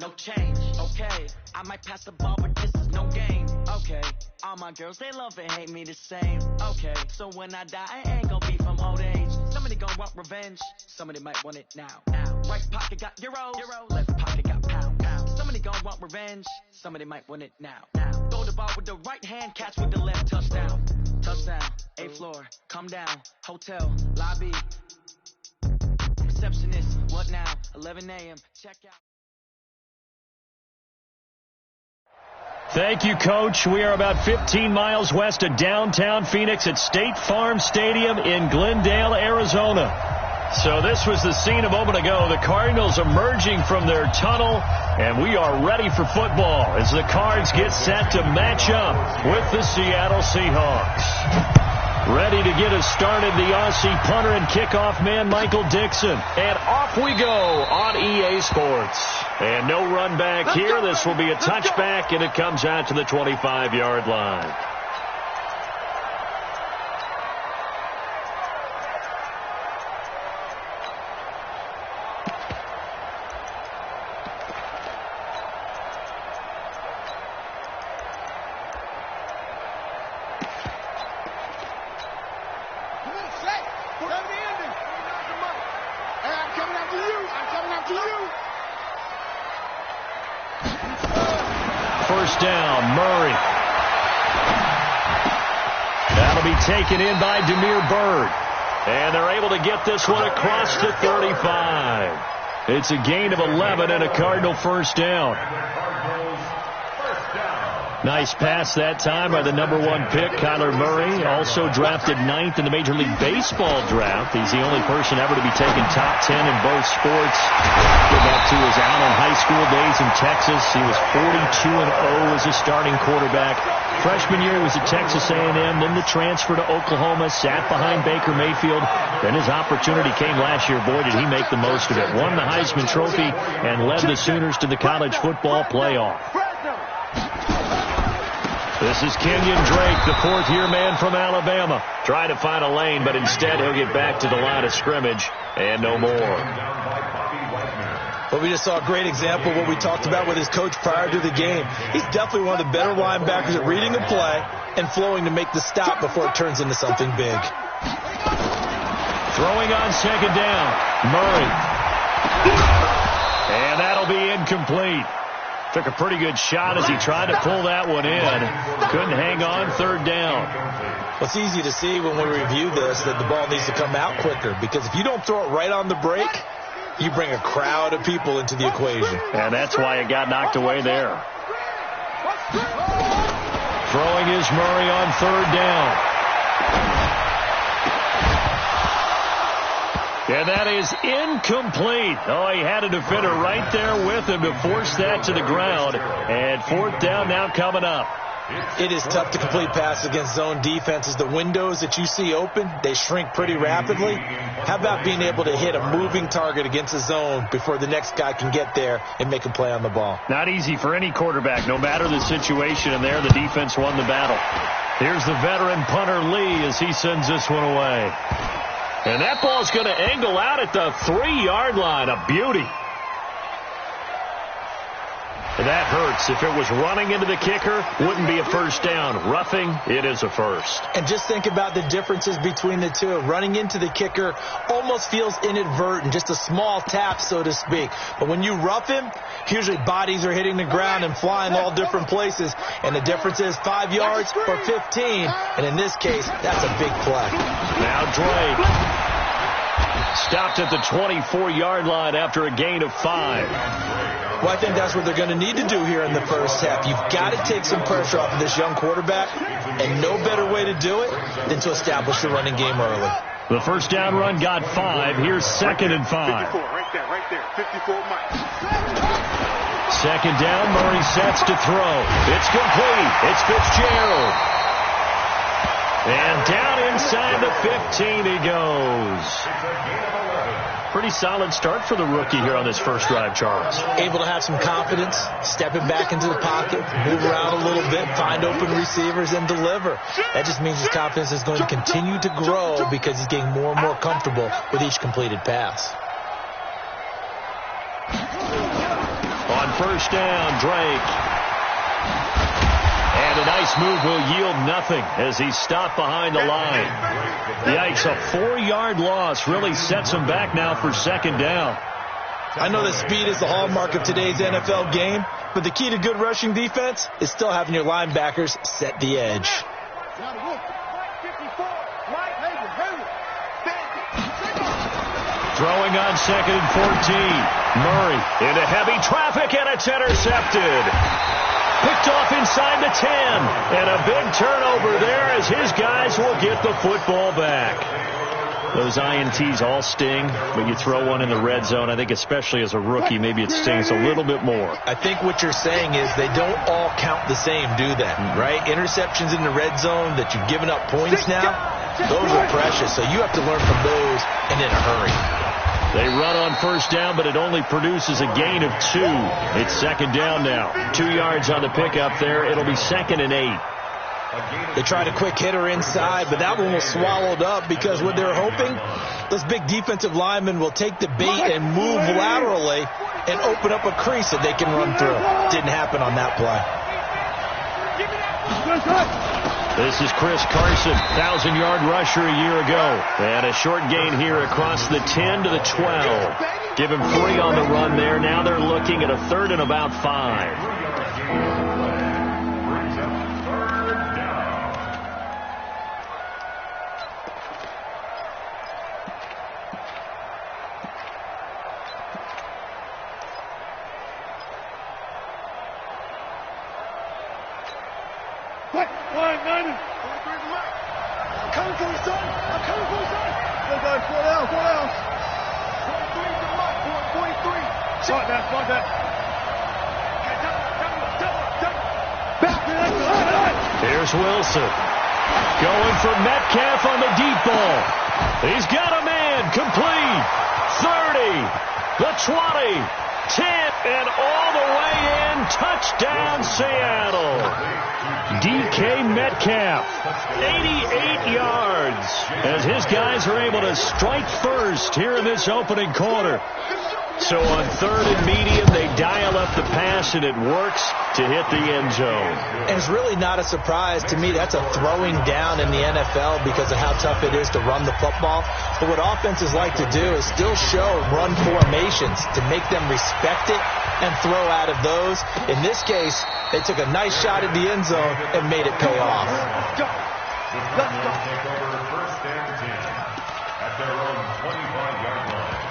no change. Okay, I might pass the ball, but this is no game. Okay, all my girls, they love and hate me the same. Okay, so when I die, I ain't gonna be from old age. Somebody gonna want revenge, somebody might want it now. Right pocket got euros, left pocket got pound. Somebody gonna want revenge, somebody might want it now. Throw the ball with the right hand, catch with the left, touchdown. Touchdown, 8th floor, come down, hotel, lobby. Receptionist, what now? 11 a.m., check out. Thank you, Coach. We are about 15 miles west of downtown Phoenix at State Farm Stadium in Glendale, Arizona. So this was the scene a moment ago. The Cardinals emerging from their tunnel, and we are ready for football as the Cards get set to match up with the Seattle Seahawks. Ready to get us started, the Aussie punter and kickoff man, Michael Dixon. And off we go on EA Sports. And no run back here. This will be a touchback, and it comes out to the 25-yard line. First down, Murray. That'll be taken in by Damiere Byrd. And they're able to get this one across the 35. It's a gain of 11 and a Cardinal first down. Nice pass that time by the number 1 pick, Kyler Murray. Also drafted 9th in the Major League Baseball draft. He's the only person ever to be taken top 10 in both sports. Go back to his Allen High School days in Texas. He was 42-0 as a starting quarterback. Freshman year he was at Texas A&M, then the transfer to Oklahoma, sat behind Baker Mayfield. Then his opportunity came last year. Boy, did he make the most of it. Won the Heisman Trophy and led the Sooners to the college football playoff. This is Kenyon Drake, the 4th-year man from Alabama. Trying to find a lane, but instead he'll get back to the line of scrimmage and no more. Well, we just saw a great example of what we talked about with his coach prior to the game. He's definitely one of the better linebackers at reading a play and flowing to make the stop before it turns into something big. Throwing on second down, Murray. And that'll be incomplete. Took a pretty good shot as he tried to pull that one in. Couldn't hang on, third down. Well, it's easy to see when we review this that the ball needs to come out quicker, because if you don't throw it right on the break, you bring a crowd of people into the equation. And that's why it got knocked away there. Throwing is Murray on third down. And that is incomplete. Oh, he had a defender right there with him to force that to the ground. And fourth down now coming up. It is tough to complete passes against zone defenses. The windows that you see open, they shrink pretty rapidly. How about being able to hit a moving target against a zone before the next guy can get there and make a play on the ball? Not easy for any quarterback, no matter the situation. And there, the defense won the battle. Here's the veteran punter Lee as he sends this one away. And that ball's going to angle out at the 3-yard line. A beauty. That hurts. If it was running into the kicker, wouldn't be a first down. Roughing, it is a first. And just think about the differences between the two. Running into the kicker almost feels inadvertent, just a small tap, so to speak. But when you rough him, usually bodies are hitting the ground and flying all different places. And the difference is 5 yards or 15. And in this case, that's a big play. Now Drake. Stopped at the 24-yard line after a gain of 5. Well, I think that's what they're going to need to do here in the first half. You've got to take some pressure off of this young quarterback, and no better way to do it than to establish the running game early. The first down run got 5. Here's 2nd and 5. 54, right there, 54 miles. Second down, Murray sets to throw. It's complete. It's Fitzgerald. And down inside the 15 he goes. Pretty solid start for the rookie here on this first drive, Charles. Able to have some confidence, stepping back into the pocket, move around a little bit, find open receivers, and deliver. That just means his confidence is going to continue to grow because he's getting more and more comfortable with each completed pass. On on first down. Drake. And a nice move will yield nothing as he's stopped behind the line. Yikes, a 4-yard loss really sets him back now for second down. I know that speed is the hallmark of today's NFL game, but the key to good rushing defense is still having your linebackers set the edge. Throwing on 2nd and 14. Murray into heavy traffic, and it's intercepted. Picked off inside the 10. And a big turnover there as his guys will get the football back. Those INTs all sting, but you throw one in the red zone, I think especially as a rookie, maybe it stings a little bit more. I think what you're saying is they don't all count the same, do they? Right? Interceptions in the red zone that you've given up points now, those are precious. So you have to learn from those and in a hurry. They run on first down, but it only produces a gain of 2. It's second down now. 2 yards on the pickup there. It'll be 2nd and 8. They tried a quick hitter inside, but that one was swallowed up because what they're hoping, those big defensive linemen will take the bait and move laterally and open up a crease that they can run through. Didn't happen on that play. This is Chris Carson, 1,000-yard rusher a year ago. And a short gain here across the 10 to the 12. Give him 3 on the run there. Now they're looking at a 3rd and about 5. Here's Wilson. Going for Metcalf on the deep ball. He's got a man. Complete. 30. The 20. 10. And all the way in. Touchdown, Seattle. DK Metcalf. 88 yards. As his guys are able to strike first here in this opening quarter. So on 3rd and medium, they dial up the pass, and it works to hit the end zone. And it's really not a surprise to me. That's a throwing down in the NFL because of how tough it is to run the football. But what offenses like to do is still show run formations to make them respect it and throw out of those. In this case, they took a nice shot at the end zone and made it pay off. Let's go. Take over 1st and 10 at their own 25-yard line.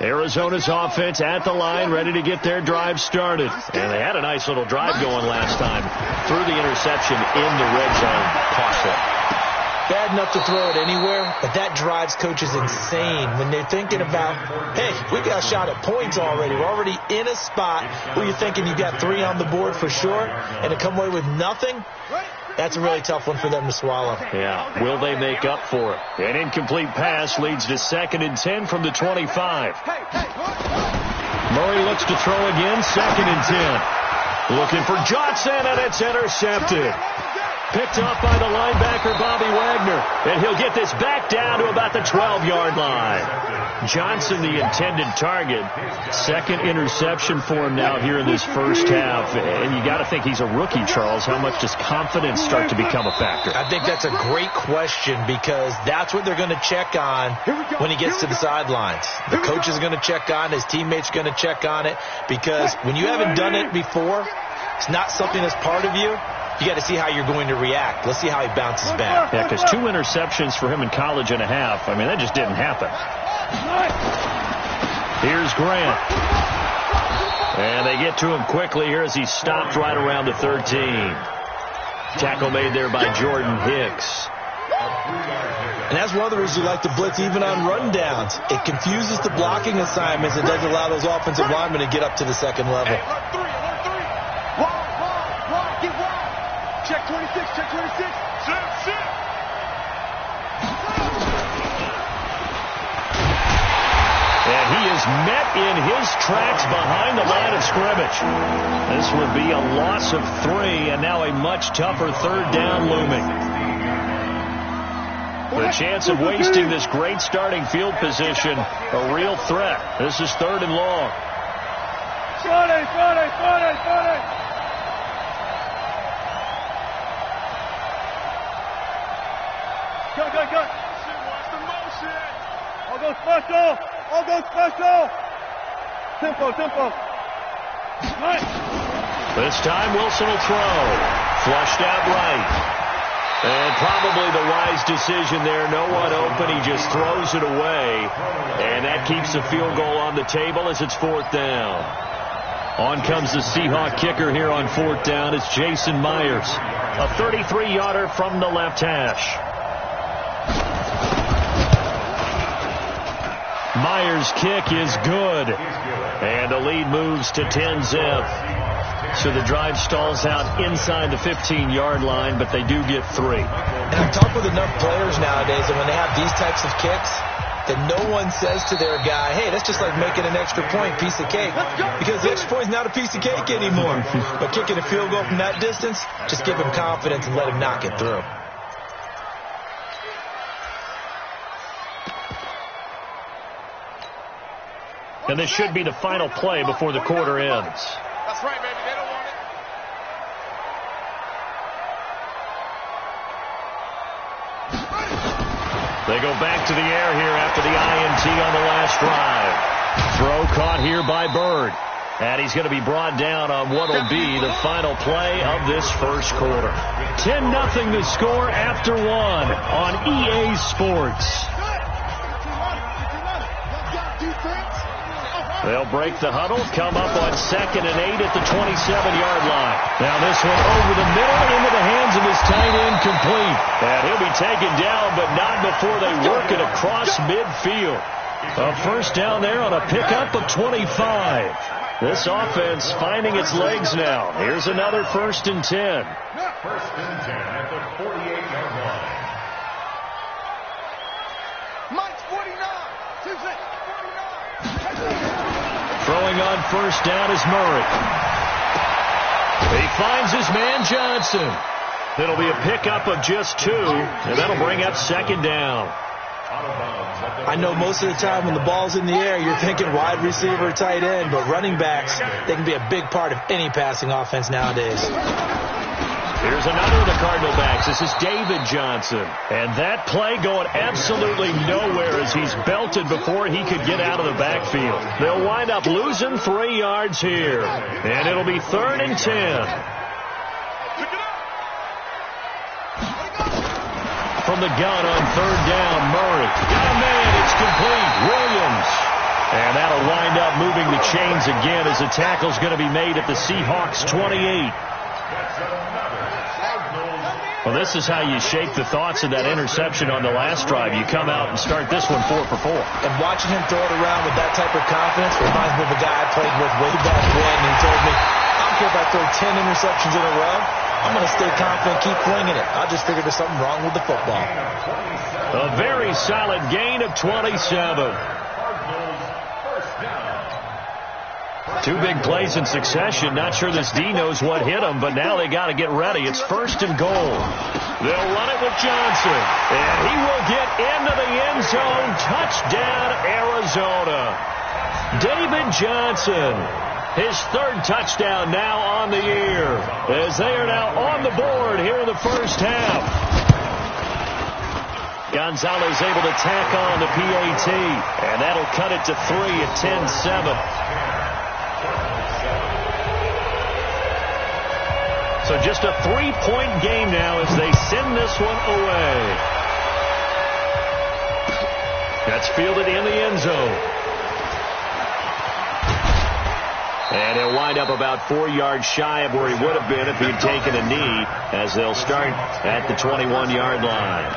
Arizona's offense at the line, ready to get their drive started. And they had a nice little drive going last time. Threw the interception in the red zone. Costly. Bad enough to throw it anywhere, but that drives coaches insane when they're thinking about, hey, we got a shot at points already. We're already in a spot where you're thinking you got 3 on the board for sure, and to come away with nothing, that's a really tough one for them to swallow. Yeah, will they make up for it? An incomplete pass leads to 2nd and 10 from the 25. Murray looks to throw again, 2nd and 10. Looking for Johnson, and it's intercepted. Picked up by the linebacker, Bobby Wagner. And he'll get this back down to about the 12-yard line. Johnson, the intended target. 2nd interception for him now here in this first half. And you got to think he's a rookie, Charles. How much does confidence start to become a factor? I think that's a great question because that's what they're going to check on when he gets to the sidelines. The coach is going to check on it. His teammates are going to check on it because when you haven't done it before, it's not something that's part of you. You got to see how you're going to react. Let's see how he bounces back. Yeah, because 2 interceptions for him in college and a half. I mean, that just didn't happen. Here's Grant. And they get to him quickly here as he stopped right around the 13. Tackle made there by Jordan Hicks. And that's one of the reasons you like to blitz even on rundowns. It confuses the blocking assignments. It doesn't allow those offensive linemen to get up to the second level. Check 26, check 26. Sit. And he is met in his tracks behind the line of scrimmage. This will be a loss of 3, and now a much tougher 3rd down looming. The chance of wasting this great starting field position, a real threat. This is 3rd and long. Friday. Cut. Watch the motion. I'll go special. Tempo. Nice. This time Wilson will throw. Flushed out right. And probably the wise decision there. No one open. He just throws it away. And that keeps the field goal on the table as it's 4th down. On comes the Seahawk kicker here on 4th down. It's Jason Myers. A 33-yarder from the left hash. Myers' kick is good. And the lead moves to 10-zip. So the drive stalls out inside the 15-yard line, but they do get 3. And I've talked with enough players nowadays that when they have these types of kicks, that no one says to their guy, hey, that's just like making an extra point, piece of cake. Because the extra point is not a piece of cake anymore. But kicking a field goal from that distance, just give him confidence and let him knock it through. And this should be the final play before the quarter ends. That's right, baby. They don't want it. They go back to the air here after the INT on the last drive. Throw caught here by Bird. And he's going to be brought down on what will be the final play of this first quarter. 10-0 the score after 1 on EA Sports. They'll break the huddle, come up on 2nd and 8 at the 27-yard line. Now this one over the middle into the hands of his tight end, complete. And he'll be taken down, but not before they work it across midfield. A first down there on a pickup of 25. This offense finding its legs now. Here's another 1st and 10. 1st and 10 at the 48-yard line. Mike's 49. Tuesday, 49. Throwing on first down is Murray. He finds his man Johnson. It'll be a pickup of just 2, and that'll bring up 2nd down. I know most of the time when the ball's in the air, you're thinking wide receiver, tight end, but running backs, they can be a big part of any passing offense nowadays. Here's another of the Cardinal backs. This is David Johnson. And that play going absolutely nowhere as he's belted before he could get out of the backfield. They'll wind up losing 3 yards here. And it'll be 3rd and 10. From the gun on 3rd down, Murray. Got a man, it's complete. Williams. And that'll wind up moving the chains again as the tackle's going to be made at the Seahawks 28. Well, this is how you shake the thoughts of that interception on the last drive. You come out and start this one 4 for 4. And watching him throw it around with that type of confidence reminds me of a guy I played with way back when. And he told me, I don't care if I throw 10 interceptions in a row. I'm going to stay confident, keep flinging it. I just figured there's something wrong with the football. A very solid gain of 27. 2 big plays in succession. Not sure this D knows what hit him, but now they got to get ready. It's 1st and goal. They'll run it with Johnson, and he will get into the end zone. Touchdown, Arizona. David Johnson, his 3rd touchdown now on the year, as they are now on the board here in the first half. Gonzalez able to tack on the PAT, and that'll cut it to 3 at 10-7. So just a 3-point game now as they send this one away. That's fielded in the end zone. And he'll wind up about 4 yards shy of where he would have been if he had taken a knee, as they'll start at the 21-yard line.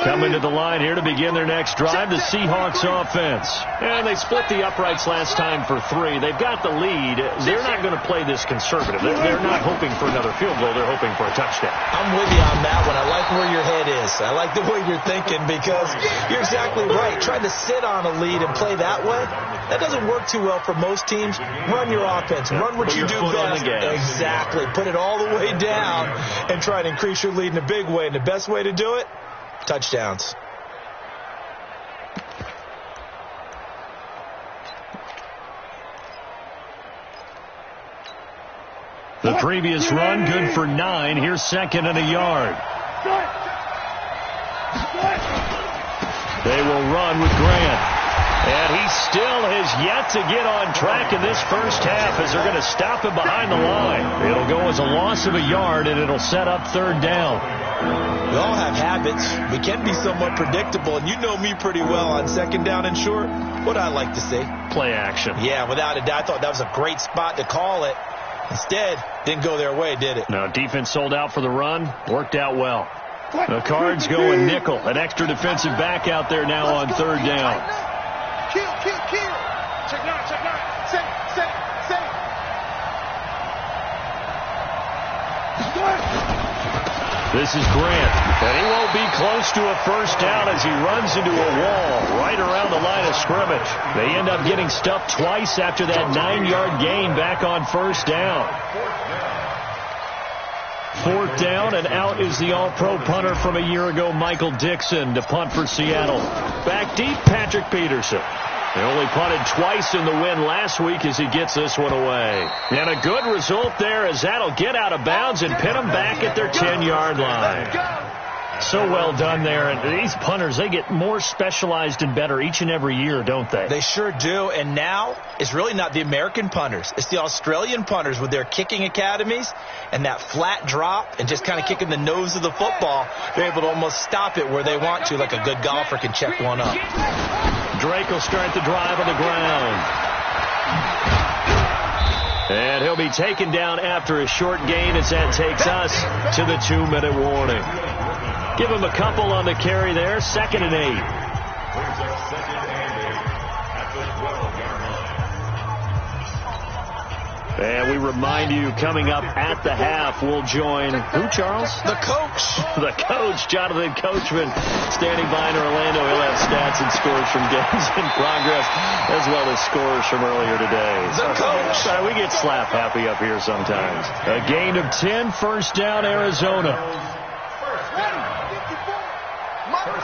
Coming to the line here to begin their next drive, the Seahawks offense. And they split the uprights last time for 3. They've got the lead. They're not going to play this conservative. They're not hoping for another field goal. They're hoping for a touchdown. I'm with you on that one. I like where your head is. I like the way you're thinking because you're exactly right. Trying to sit on a lead and play that way, that doesn't work too well for most teams. Run your offense. Run what you do best. Exactly. Put it all the way down and try to increase your lead in a big way. And the best way to do it, touchdowns. The previous run, good for 9. Here's 2nd and a yard. They will run with Grant. And he still has yet to get on track in this first half as they're going to stop him behind the line. It'll go as a loss of a yard, and it'll set up 3rd down. We all have habits. We can be somewhat predictable, and you know me pretty well on 2nd down and short. What I like to see? Play action. Yeah, without a doubt. I thought that was a great spot to call it. Instead, didn't go their way, did it? No, defense sold out for the run. Worked out well. The Cards go a nickel. An extra defensive back out there now on 3rd down. Kill. Check 9. Set. This is Grant, and he won't be close to a first down as he runs into a wall right around the line of scrimmage. They end up getting stuffed twice after that 9-yard gain back on 1st down. 4th down, and out is the all-pro punter from a year ago, Michael Dixon, to punt for Seattle. Back deep, Patrick Peterson. They only punted twice in the win last week as he gets this one away. And a good result there as that'll get out of bounds and pin them back at their 10-yard line. So well done there. And these punters, they get more specialized and better each and every year, don't they? They sure do. And now it's really not the American punters. It's the Australian punters with their kicking academies and that flat drop and just kind of kicking the nose of the football. They're able to almost stop it where they want to, like a good golfer can check one up. Drake will start the drive on the ground. And he'll be taken down after a short gain as that takes us to the 2-minute warning. Give him a couple on the carry there. 2nd and 8. And we remind you, coming up at the half, we'll join who, Charles? The coach. The coach, Jonathan Coachman, standing by in Orlando. He'll have stats and scores from games in progress, as well as scores from earlier today. The coach. We get slap happy up here sometimes. A gain of 10, 1st down, Arizona.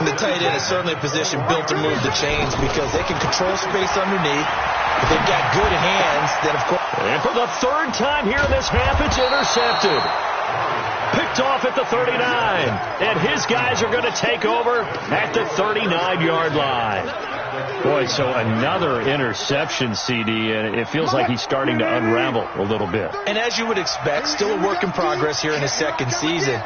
The tight end is certainly a position built to move the chains because they can control space underneath. If they've got good hands, then of course. And for the 3rd time here in this half, it's intercepted. Picked off at the 39. And his guys are going to take over at the 39-yard line. Boy, so another interception, CD, and it feels like he's starting to unravel a little bit. And as you would expect, still a work in progress here in his 2nd season.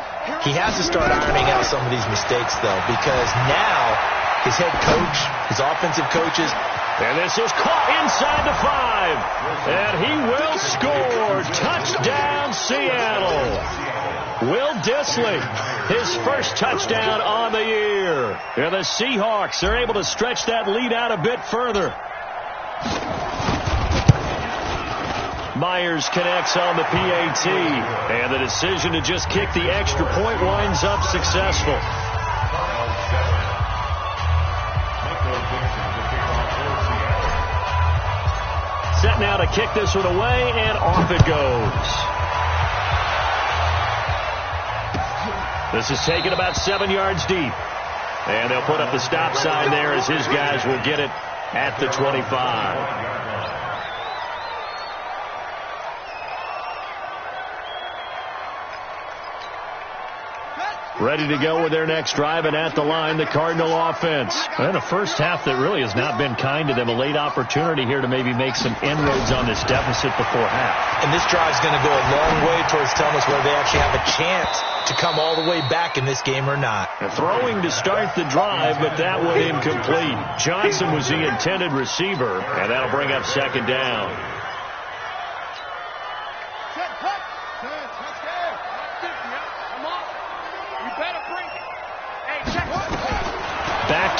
He has to start ironing out some of these mistakes, though, because now his head coach, his offensive coaches. And this is caught inside the 5. And he will score. Touchdown, Seattle. Will Dissly, his first touchdown on the year. And the Seahawks are able to stretch that lead out a bit further. Myers connects on the PAT. And the decision to just kick the extra point winds up successful. Set now to kick this one away, and off it goes. This is taken about 7 yards deep. And they'll put up the stop sign there as his guys will get it at the 25. Ready to go with their next drive, and at the line, the Cardinal offense. And a first half that really has not been kind to them. A late opportunity here to maybe make some inroads on this deficit before half. And this drive's going to go a long way towards telling us whether they actually have a chance to come all the way back in this game or not. And throwing to start the drive, but that one incomplete. Johnson was the intended receiver, and that'll bring up 2nd down.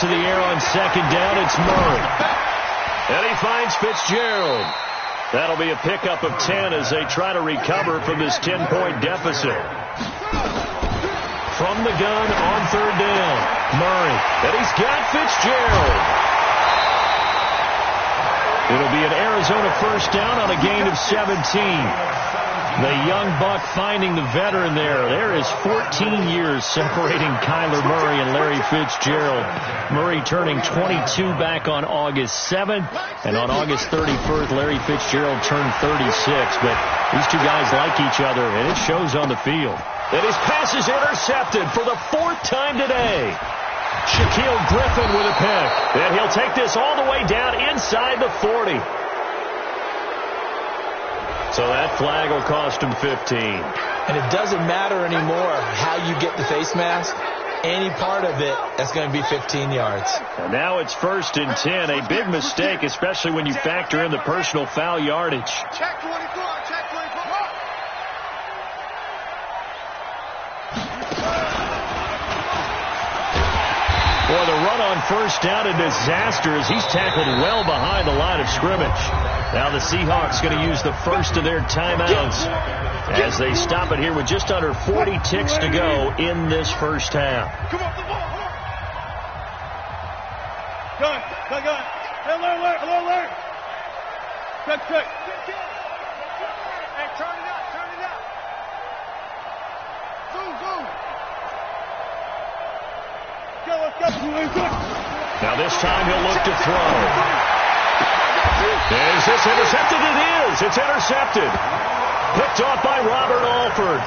to the air on second down. It's Murray. And he finds Fitzgerald. That'll be a pickup of 10 as they try to recover from this 10-point deficit. From the gun on third down, Murray. And he's got Fitzgerald. It'll be an Arizona first down on a gain of 17. The young buck finding the veteran there. There is 14 years separating Kyler Murray and Larry Fitzgerald. Murray turning 22 back on August 7th. And on August 31st, Larry Fitzgerald turned 36. But these two guys like each other, and it shows on the field. And his pass is intercepted for the 4th time today. Shaquill Griffin with a pick. And he'll take this all the way down inside the 40. So that flag will cost him 15. And it doesn't matter anymore how you get the face mask. Any part of it, that's going to be 15 yards. And now it's 1st and 10. A big mistake, especially when you factor in the personal foul yardage. Check 24, check 24. Boy, the run on first down, a disaster as he's tackled well behind the line of scrimmage. Now the Seahawks going to use the first of their timeouts as they stop it here with just under 40 ticks to go in this first half. Come on, come on. Gun. Alert. Quick. Hey, turn it up. Zoom. Let's go. Now this time he'll look to throw. Is this intercepted? It is. It's intercepted. Picked off by Robert Alford.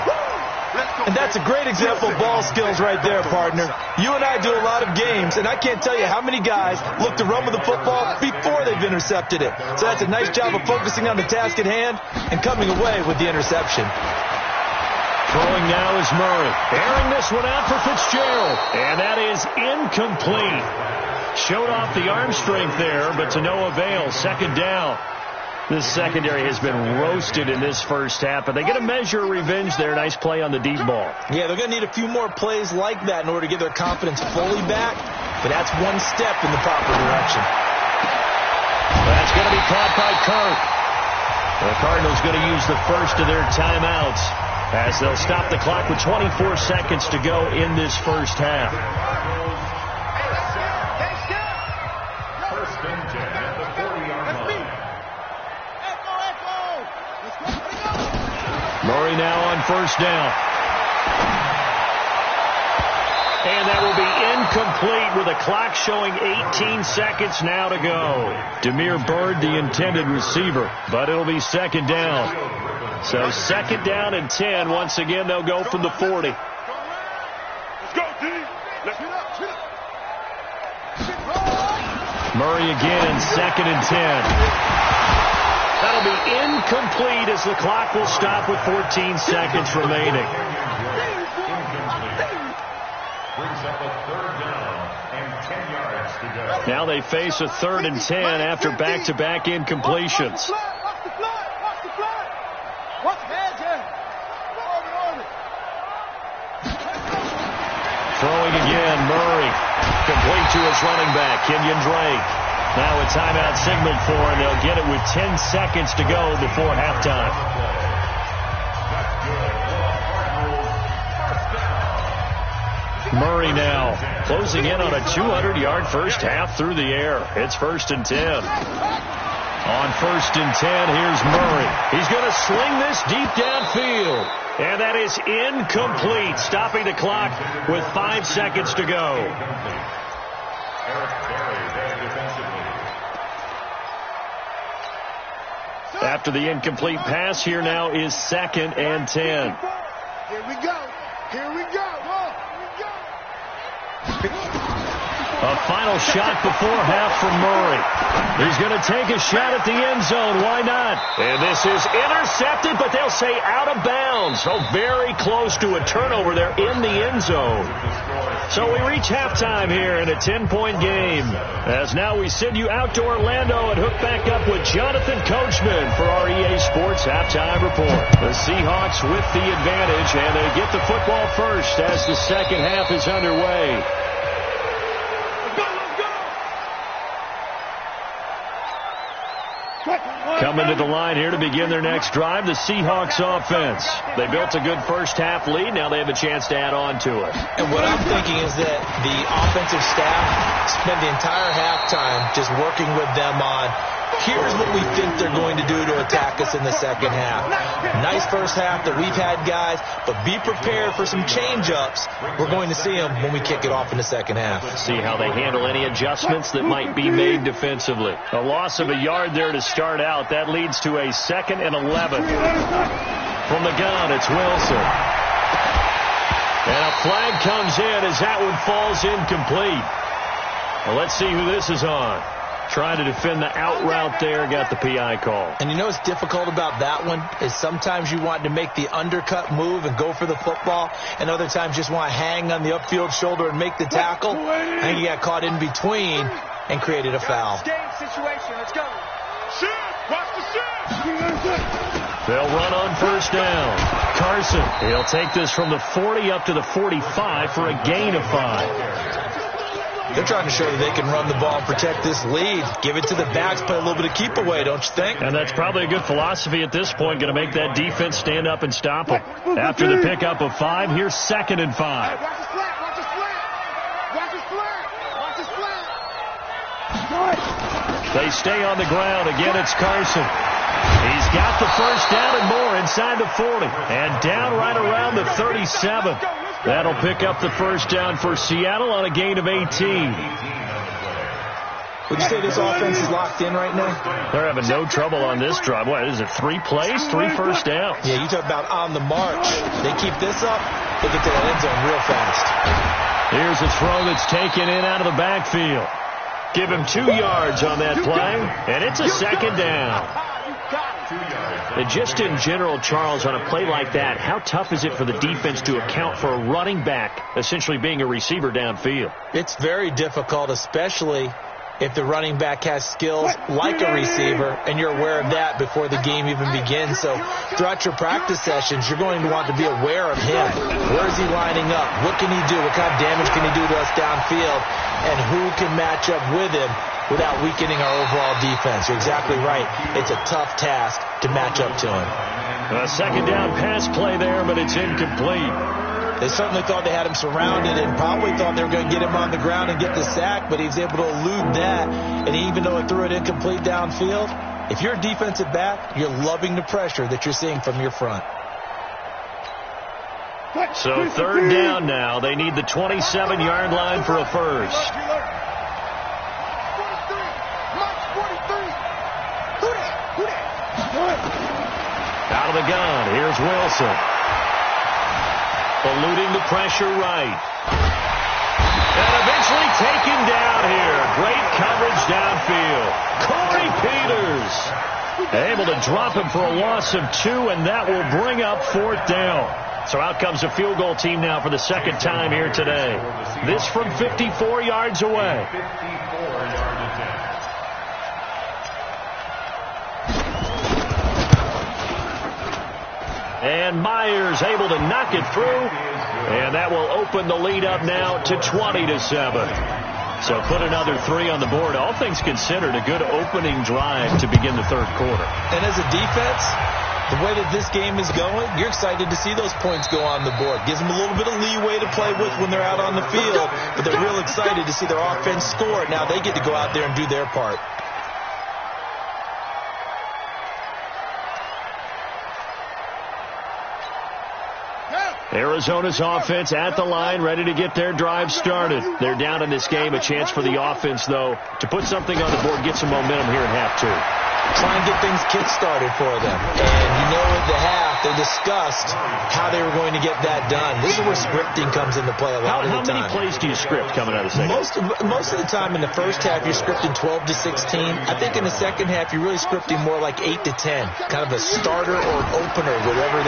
And that's a great example of ball skills right there, partner. You and I do a lot of games, and I can't tell you how many guys look to run with the football before they've intercepted it. So that's a nice job of focusing on the task at hand and coming away with the interception. Throwing now is Murray. Airing this one out for Fitzgerald. And that is incomplete. Showed off the arm strength there, but to no avail. Second down. This secondary has been roasted in this first half, but they get a measure of revenge there. Nice play on the deep ball. Yeah, they're going to need a few more plays like that in order to get their confidence fully back, but that's one step in the proper direction. That's going to be caught by Kirk. The Cardinals going to use the first of their timeouts as they'll stop the clock with 24 seconds to go in this first half. First and 10 at the 40-yard line. Murray now on first down. And that will be incomplete with a clock showing 18 seconds now to go. Damiere Byrd, the intended receiver, but it'll be second down. So second down and 10. Once again, they'll go from the 40. Let's go, D. Murray again, second and 10. That'll be incomplete as the clock will stop with 14 seconds remaining. Brings up a third down and 10 yards to go. Now they face a 3rd and 10 after back-to-back incompletions. Throwing again, Murray. Complete to his running back, Kenyon Drake. Now a timeout signaled for, and they'll get it with 10 seconds to go before halftime. Murray now closing in on a 200-yard first half through the air. It's 1st and 10. On 1st and 10, here's Murray. He's going to sling this deep downfield. And that is incomplete, stopping the clock with 5 seconds to go. Eric Berry there defensively. After the incomplete pass, here now is 2nd and 10. Here we go. A final shot before half from Murray. He's going to take a shot at the end zone. Why not? And this is intercepted, but they'll say out of bounds. So very close to a turnover there in the end zone. So we reach halftime here in a 10-point game. As now we send you out to Orlando and hook back up with Jonathan Coachman for our EA Sports Halftime Report. The Seahawks with the advantage, and they get the football first as the second half is underway. Coming to the line here to begin their next drive, the Seahawks offense. They built a good first-half lead. Now they have a chance to add on to it. And what I'm thinking is that the offensive staff spent the entire halftime just working with them on, here's what we think they're going to do to attack us in the second half. Nice first half that we've had, guys, but be prepared for some change-ups. We're going to see them when we kick it off in the second half. See how they handle any adjustments that might be made defensively. A loss of a yard there to start out. That leads to a 2nd and 11. From the gun, it's Wilson. And a flag comes in as that one falls incomplete. Well, let's see who this is on. Trying to defend the out route there, got the PI call. And you know what's difficult about that one is sometimes you want to make the undercut move and go for the football, and other times just want to hang on the upfield shoulder and make the tackle. I think he got caught in between and created a foul. Situation. Let's go. Shift. Watch the shift. They'll run on first down. Carson, he'll take this from the 40 up to the 45 for a gain of 5. They're trying to show that they can run the ball and protect this lead. Give it to the backs, play a little bit of keep away, don't you think? And that's probably a good philosophy at this point, going to make that defense stand up and stop them. After the pickup of 5, here's 2nd and 5. Watch the flat. Watch the flat. Watch the flat. Watch the flat. They stay on the ground. Again, it's Carson. He's got the first down and more inside the 40. And down right around the 37. That'll pick up the first down for Seattle on a gain of 18. Would you say this offense is locked in right now? They're having no trouble on this drive. What is it, 3 plays, 3 first downs? Yeah, you talk about on the march. They keep this up, they get to the end zone real fast. Here's a throw that's taken in out of the backfield. Give him 2 yards on that play, and it's a 2nd down. And just in general, Charles, on a play like that, how tough is it for the defense to account for a running back essentially being a receiver downfield? It's very difficult, especially if the running back has skills like a receiver, and you're aware of that before the game even begins. So throughout your practice sessions, you're going to want to be aware of him. Where is he lining up? What can he do? What kind of damage can he do to us downfield? And who can match up with him without weakening our overall defense? You're exactly right. It's a tough task to match up to him. A 2nd down pass play there, but it's incomplete. They certainly thought they had him surrounded and probably thought they were going to get him on the ground and get the sack, but he was able to elude that. And even though it threw it incomplete downfield, if you're a defensive back, you're loving the pressure that you're seeing from your front. So 3rd down now. They need the 27-yard line for a first. Out of the gun, here's Wilson. Eluding the pressure right. And eventually taken down here. Great coverage downfield. Corey Peters able to drop him for a loss of 2, and that will bring up 4th down. So out comes a field goal team now for the 2nd time here today. This from 54 yards away. 54 yard attempt. And Myers able to knock it through. And that will open the lead up now to 20-7. So put another 3 on the board. All things considered, a good opening drive to begin the 3rd quarter. And as a defense, the way that this game is going, you're excited to see those points go on the board. Gives them a little bit of leeway to play with when they're out on the field. But they're real excited to see their offense score. Now they get to go out there and do their part. Arizona's offense at the line, ready to get their drive started. They're down in this game. A chance for the offense, though, to put something on the board, get some momentum here in half 2. Try and get things kick-started for them. And you know at the half, they discussed how they were going to get that done. This is where scripting comes into play a lot of the time. How many plays do you script coming out of the second? Most of the time in the first half, you're scripting 12 to 16. I think in the second half, you're really scripting more like 8 to 10. Kind of a starter or an opener, whatever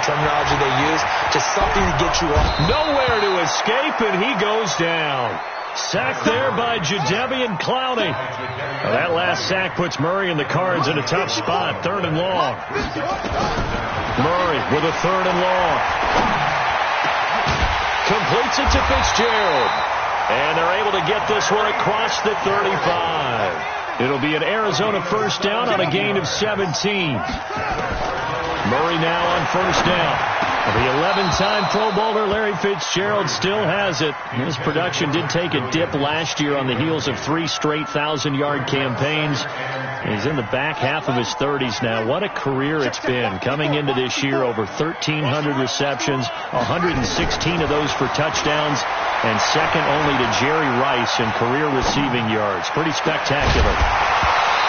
terminology they use. Just something to get you off. Nowhere to escape, and he goes down. Sacked there by Jadeveon Clowney. Now that last sack puts Murray and the Cards in a tough spot. 3rd and long. Murray with a 3rd and long. Completes it to Fitzgerald. And they're able to get this one across the 35. It'll be an Arizona first down on a gain of 17. Murray now on first down. The 11-time Pro Bowler Larry Fitzgerald still has it. His production did take a dip last year on the heels of 3 straight 1,000-yard campaigns. He's in the back half of his 30s now. What a career it's been. Coming into this year, over 1,300 receptions, 116 of those for touchdowns, and second only to Jerry Rice in career receiving yards. Pretty spectacular.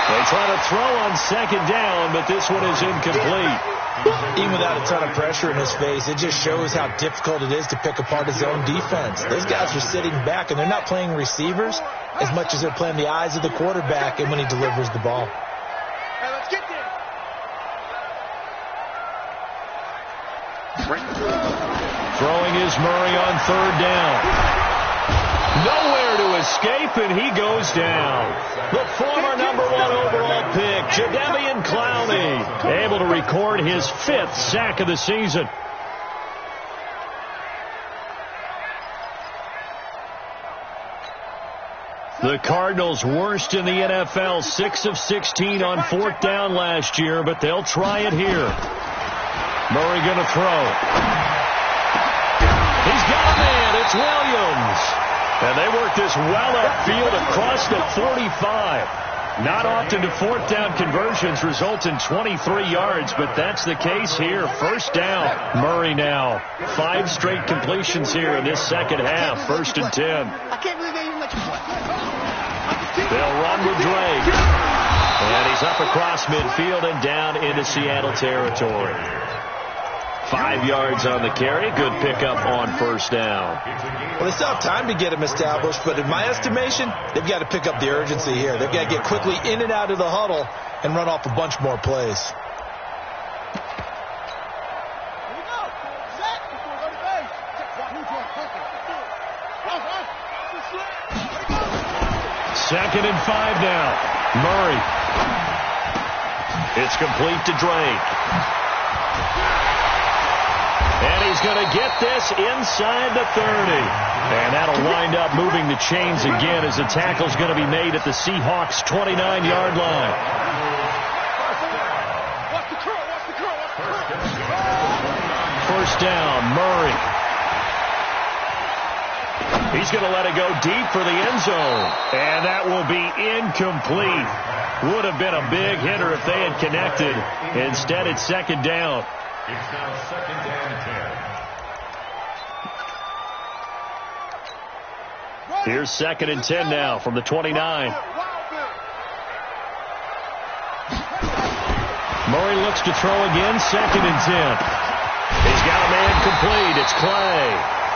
They try to throw on second down, but this one is incomplete. Even without a ton of pressure in his face, it just shows how difficult it is to pick apart his own defense. Those guys are sitting back, and they're not playing receivers as much as they're playing the eyes of the quarterback and when he delivers the ball. Hey, let's get there. Throwing is Murray on third down. Nowhere to escape, and he goes down. The former number 1 overall pick, Jadeveon Clowney, able to record his 5th sack of the season. The Cardinals worst in the NFL, 6 of 16 on 4th down last year, but they'll try it here. Murray going to throw. He's got a man. It's Williams. And they work this well upfield across the 45. Not often do 4th down conversions result in 23 yards, but that's the case here. First down. Murray now. 5 straight completions here in this second half. 1st and 10. I can't believe they even let you play. They'll run with Drake. And he's up across midfield and down into Seattle territory. 5 yards on the carry. Good pickup on first down. Well, they still have time to get him established, but in my estimation, they've got to pick up the urgency here. They've got to get quickly in and out of the huddle and run off a bunch more plays. Here we go. Set before we go to base. Second and 5 now. Murray. It's complete to Drake. And he's going to get this inside the 30. And that'll wind up moving the chains again as the tackle's going to be made at the Seahawks' 29-yard line. First down, Murray. He's going to let it go deep for the end zone. And that will be incomplete. Would have been a big hitter if they had connected. Instead, it's second down. It's now 2nd and 10. Here's 2nd and 10 now from the 29. Murray looks to throw again. 2nd and 10. He's got a man complete. It's Clay.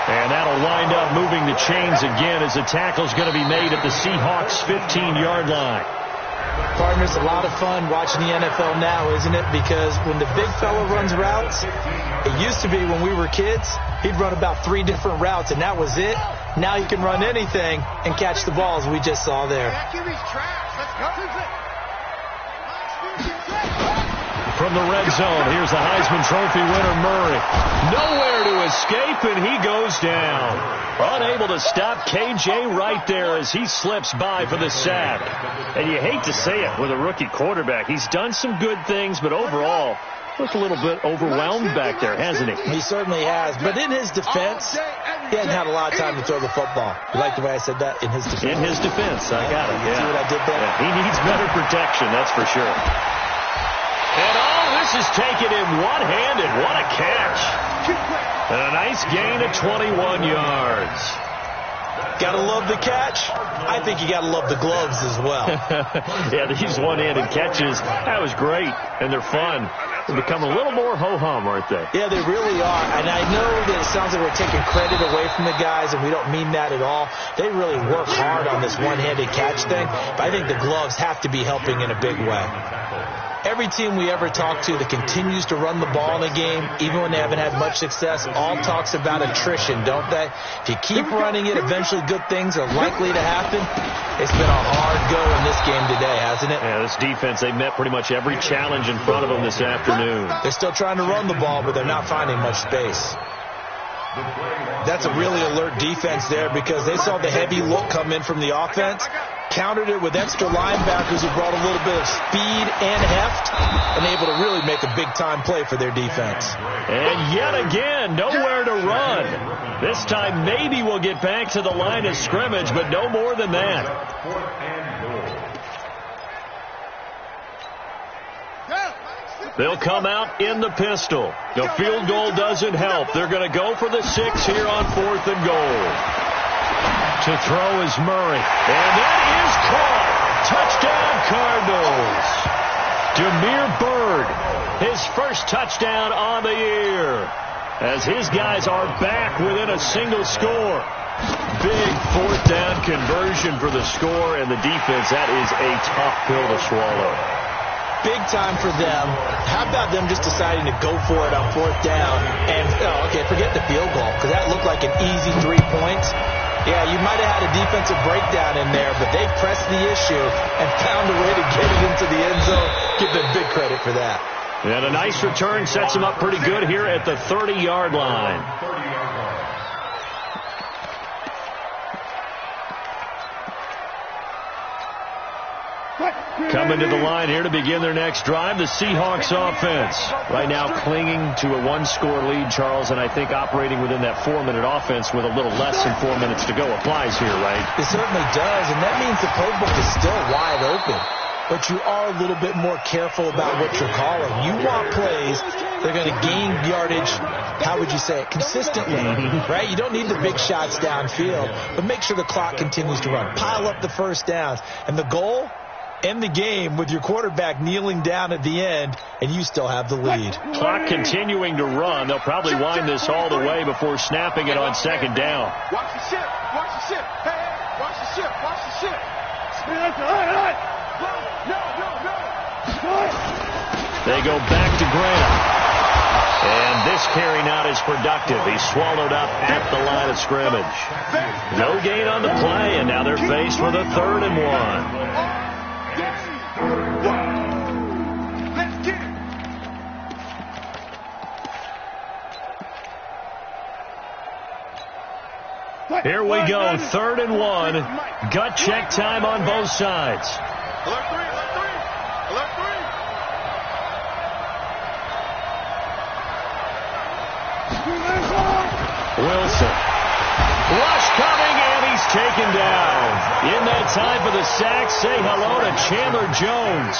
And that'll wind up moving the chains again as the tackle's going to be made at the Seahawks' 15-yard line. Partners, a lot of fun watching the NFL now, isn't it? Because when the big fella runs routes, it used to be when we were kids, he'd run about 3 different routes, and that was it. Now he can run anything and catch the balls we just saw there. From the red zone, here's the Heisman Trophy winner, Murray. Nowhere to escape, and he goes down. Unable to stop KJ right there as he slips by for the sack. And you hate to say it with a rookie quarterback. He's done some good things, but overall, looked a little bit overwhelmed back there, hasn't he? He certainly has. But in his defense, he hasn't had a lot of time to throw the football. You like the way I said that? In his defense. In his defense, I got it. See what I did there? Yeah, he needs better protection, that's for sure. And this is taken in one-handed. What a catch. And a nice gain of 21 yards. Gotta love the catch. I think you gotta love the gloves as well. Yeah, these one-handed catches, that was great. And they're fun. They become a little more ho-hum, aren't they? Yeah, they really are. And I know that it sounds like we're taking credit away from the guys, and we don't mean that at all. They really work hard on this one-handed catch thing. But I think the gloves have to be helping in a big way. Every team we ever talk to that continues to run the ball in a game, even when they haven't had much success, all talks about attrition, don't they? If you keep running it, eventually good things are likely to happen. It's been a hard go in this game today, hasn't it? Yeah, this defense, they met pretty much every challenge in front of them this afternoon. They're still trying to run the ball, but they're not finding much space. That's a really alert defense there because they saw the heavy look come in from the offense, Countered it with extra linebackers who brought a little bit of speed and heft and able to really make a big-time play for their defense. And yet again, nowhere to run. This time maybe we'll get back to the line of scrimmage, but no more than that. They'll come out in the pistol. The field goal doesn't help. They're going to go for the 6 here on 4th and goal. To throw is Murray. And that is caught. Touchdown, Cardinals. Damiere Byrd, his first touchdown on the year, as his guys are back within a single score. Big 4th down conversion for the score, and the defense, that is a tough pill to swallow. Big time for them. How about them just deciding to go for it on 4th down? And, forget the field goal, because that looked like an easy 3 points. Yeah, you might have had a defensive breakdown in there, but they pressed the issue and found a way to get it into the end zone. Give them big credit for that. And a nice return sets them up pretty good here at the 30-yard line. Coming to the line here to begin their next drive, the Seahawks offense. Right now clinging to a 1-score lead, Charles, and I think operating within that 4-minute offense with a little less than 4 minutes to go applies here, right? It certainly does, and that means the playbook is still wide open. But you are a little bit more careful about what you're calling. You want plays that are going to gain yardage, how would you say it, consistently, right? You don't need the big shots downfield, but make sure the clock continues to run. Pile up the first downs. And the goal? End the game with your quarterback kneeling down at the end, and you still have the lead. Clock continuing to run. They'll probably wind this all the way before snapping it on 2nd down. Watch the ship. Watch the ship. Hey, watch the ship. Watch the ship. They go back to Graham. And this carry not as productive. He's swallowed up at the line of scrimmage. No gain on the play, and now they're faced with a 3rd and 1. Let's get it. Here we go, 3rd and 1. Gut check time on both sides. Alert 3, alert 3, alert 3. Wilson. Rush coming, and he's taken down. In that time for the sack, say hello to Chandler Jones.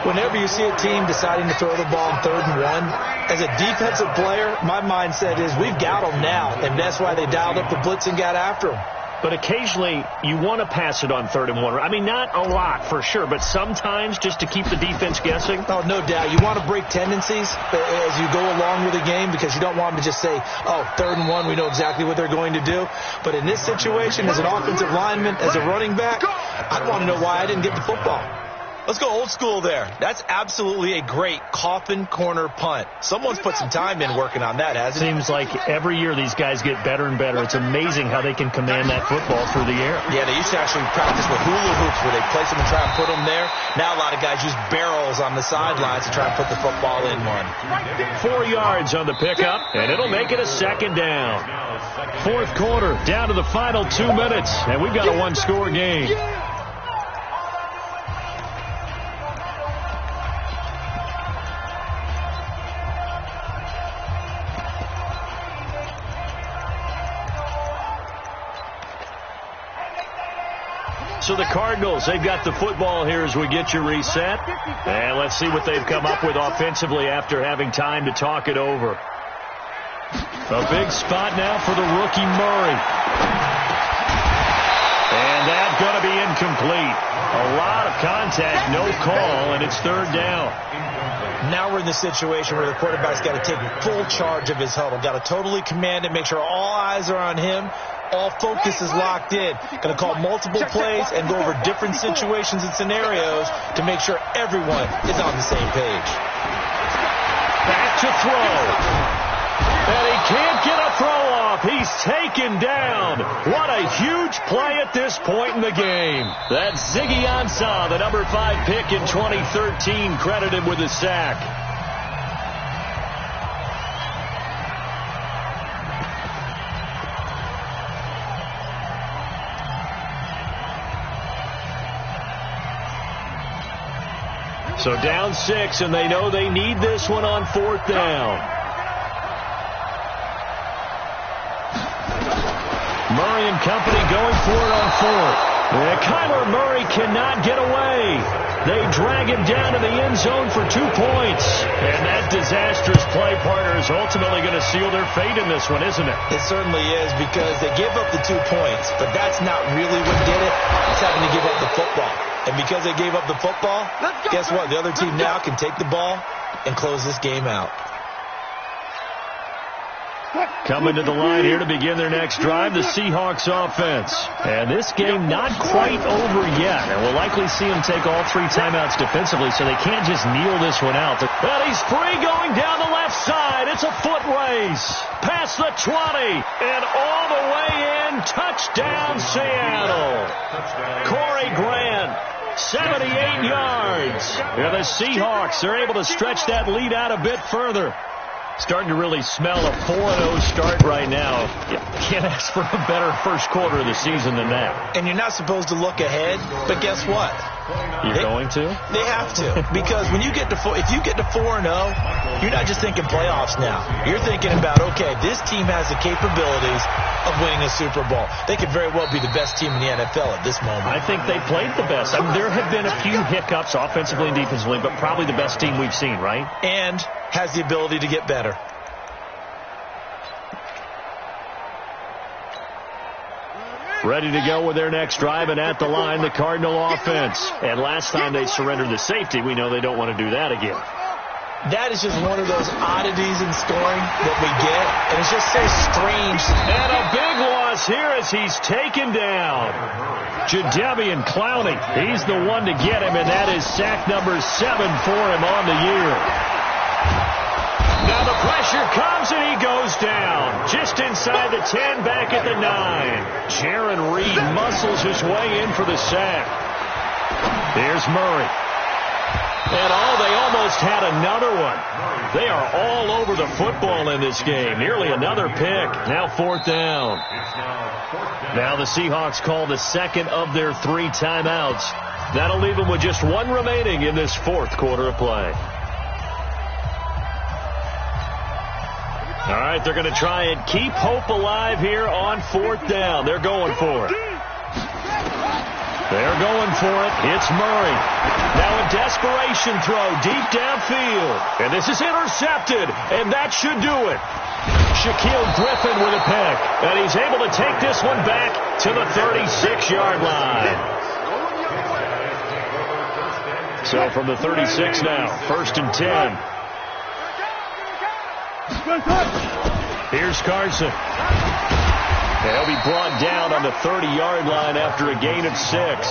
Whenever you see a team deciding to throw the ball on 3rd and 1, as a defensive player, my mindset is we've got them now, and that's why they dialed up the blitz and got after them. But occasionally, you want to pass it on 3rd and 1. I mean, not a lot for sure, but sometimes just to keep the defense guessing. Oh, no doubt. You want to break tendencies as you go along with the game because you don't want them to just say, oh, 3rd and 1, we know exactly what they're going to do. But in this situation, as an offensive lineman, as a running back, I'd want to know why I didn't get the football. Let's go old school there. That's absolutely a great coffin corner punt. Someone's put some time in working on that, hasn't it? Seems like every year these guys get better and better. It's amazing how they can command that football through the air. Yeah, they used to actually practice with hula hoops where they place them and try and put them there. Now a lot of guys use barrels on the sidelines to try and put the football in one. 4 yards on the pickup, and it'll make it a 2nd down. 4th quarter, down to the final 2 minutes, and we've got a 1-score game. So the Cardinals, they've got the football here as we get you reset. And let's see what they've come up with offensively after having time to talk it over. A big spot now for the rookie Murray. And that's going to be incomplete. A lot of contact, no call, and it's 3rd down. Now we're in the situation where the quarterback's got to take full charge of his huddle. Got to totally command it, make sure all eyes are on him. All focus is locked in. Going to call multiple plays and go over different situations and scenarios to make sure everyone is on the same page. Back to throw. And he can't get a throw off. He's taken down. What a huge play at this point in the game. That's Ziggy Ansah, the number 5 pick in 2013, credited with a sack. So down 6, and they know they need this one on 4th down. Murray and company going for it on 4th. And Kyler Murray cannot get away. They drag him down to the end zone for 2 points. And that disastrous play, partner, is ultimately going to seal their fate in this one, isn't it? It certainly is, because they gave up the 2 points, but that's not really what did it. It's having to give up the football. And because they gave up the football, guess what? The other team now can take the ball and close this game out. Coming to the line here to begin their next drive, the Seahawks offense. And this game not quite over yet. And we'll likely see them take all 3 timeouts defensively, so they can't just kneel this one out. But he's free going down the left side. It's a foot race. Past the 20 and all the way in. Touchdown, Seattle. Corey Grant. 78 yards. And the Seahawks are able to stretch that lead out a bit further. Starting to really smell a 4-0 start right now. You can't ask for a better first quarter of the season than that. And you're not supposed to look ahead, but guess what? You're going to? They have to. Because when you get to if you get to 4-0, you're not just thinking playoffs now. You're thinking about, okay, this team has the capabilities of winning a Super Bowl. They could very well be the best team in the NFL at this moment. I think they played the best. I mean, there have been a few hiccups offensively and defensively, but probably the best team we've seen, right? And has the ability to get better. Ready to go with their next drive, and at the line, the Cardinal offense. And last time they surrendered the safety, we know they don't want to do that again. That is just one of those oddities in scoring that we get, and it's just so strange. And a big loss here as he's taken down. Jadeveon Clowney, he's the one to get him, and that is sack number 7 for him on the year. Now the pressure comes, and he goes down. Just inside the 10, back at the 9. Jaron Reed muscles his way in for the sack. There's Murray. And they almost had another one. They are all over the football in this game. Nearly another pick. Now 4th down. Now the Seahawks call the second of their 3 timeouts. That'll leave them with just 1 remaining in this 4th quarter of play. All right, they're going to try and keep hope alive here on 4th down. They're going for it. They're going for it. It's Murray. Now a desperation throw deep downfield. And this is intercepted, and that should do it. Shaquille Griffin with a pick. And he's able to take this one back to the 36-yard line. So from the 36 now, 1st and 10. Here's Carson. And he'll be brought down on the 30-yard line after a gain of 6.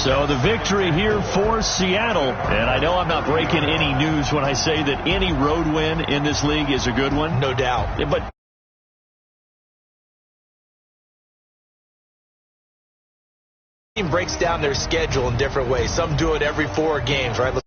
So the victory here for Seattle. And I know I'm not breaking any news when I say that any road win in this league is a good one. No doubt. But team breaks down their schedule in different ways. Some do it every 4 games, right?